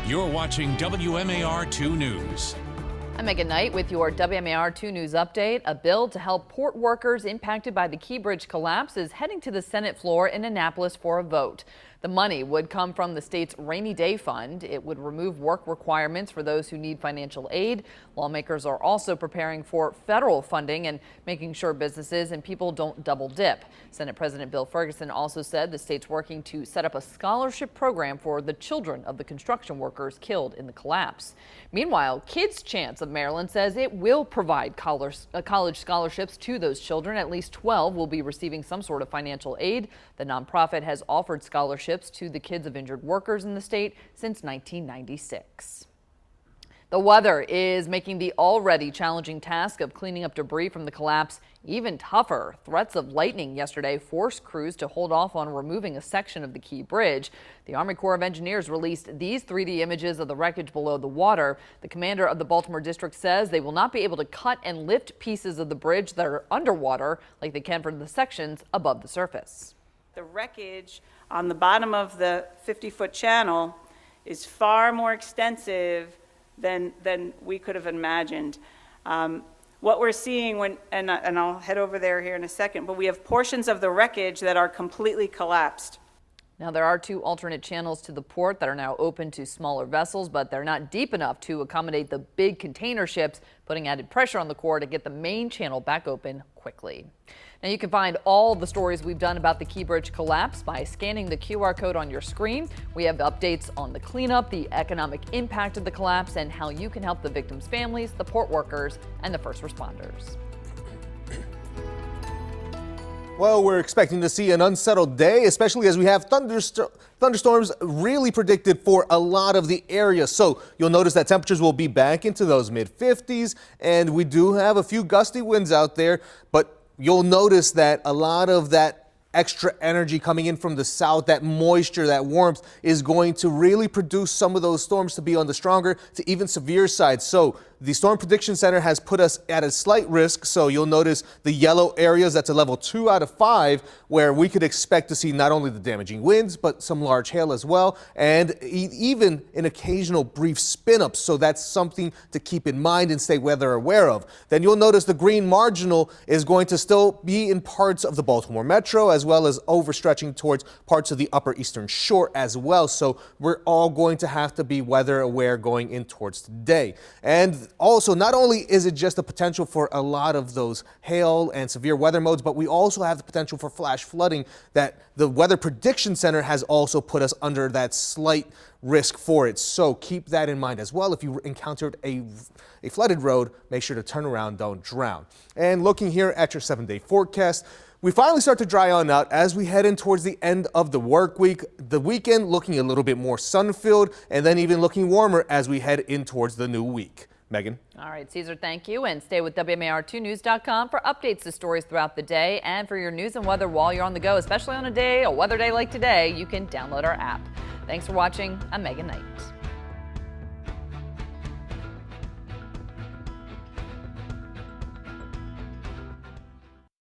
You're watching WMAR 2 News. I'm Megan Knight with your WMAR 2 News update. A bill to help port workers impacted by the Key Bridge collapse is heading to the Senate floor in Annapolis for a vote. The money would come from the state's rainy day fund. It would remove work requirements for those who need financial aid. Lawmakers are also preparing for federal funding and making sure businesses and people don't double dip. Senate President Bill Ferguson also said the state's working to set up a scholarship program for the children of the construction workers killed in the collapse. Meanwhile, Kids Chance of Maryland says it will provide college scholarships to those children. At least 12 will be receiving some sort of financial aid. The nonprofit has offered scholarships to the kids of injured workers in the state since 1996. The weather is making the already challenging task of cleaning up debris from the collapse even tougher. Threats of lightning yesterday forced crews to hold off on removing a section of the Key Bridge. The Army Corps of Engineers released these 3D images of the wreckage below the water. The commander of the Baltimore district says they will not be able to cut and lift pieces of the bridge that are underwater like they can for the sections above the surface. The wreckage on the bottom of the 50-foot channel is far more extensive than we could have imagined. What we're seeing and I'll head over there here in a second, but we have portions of the wreckage that are completely collapsed. Now, there are 2 alternate channels to the port that are now open to smaller vessels, but they're not deep enough to accommodate the big container ships, putting added pressure on the Corps to get the main channel back open quickly. Now, you can find all the stories we've done about the Key Bridge collapse by scanning the QR code on your screen. We have updates on the cleanup, the economic impact of the collapse, and how you can help the victims' families, the port workers, and the first responders. Well, we're expecting to see an unsettled day, especially as we have thunderstorms really predicted for a lot of the area. So you'll notice that temperatures will be back into those mid-50s, and we do have a few gusty winds out there, but you'll notice that a lot of that extra energy coming in from the south, that moisture, that warmth is going to really produce some of those storms to be on the stronger to even severe side. So the Storm Prediction Center has put us at a slight risk. So you'll notice the yellow areas, that's a level 2 out of 5, where we could expect to see not only the damaging winds, but some large hail as well, and even an occasional brief spin up. So that's something to keep in mind and stay weather aware of. Then you'll notice the green marginal is going to still be in parts of the Baltimore Metro, as well as overstretching towards parts of the upper eastern shore as well. So we're all going to have to be weather aware going in towards today. And also, not only is it just a potential for a lot of those hail and severe weather modes, but we also have the potential for flash flooding that the Weather Prediction Center has also put us under that slight risk for it. So keep that in mind as well. If you encountered a flooded road, make sure to turn around, don't drown. And looking here at your 7-day forecast, we finally start to dry on out as we head in towards the end of the work week. The weekend looking a little bit more sun-filled, and then even looking warmer as we head in towards the new week. Megan. All right, Caesar, thank you. And stay with WMAR2news.com for updates to stories throughout the day and for your news and weather while you're on the go, especially on a weather day like today. You can download our app. Thanks for watching. I'm Megan Knight.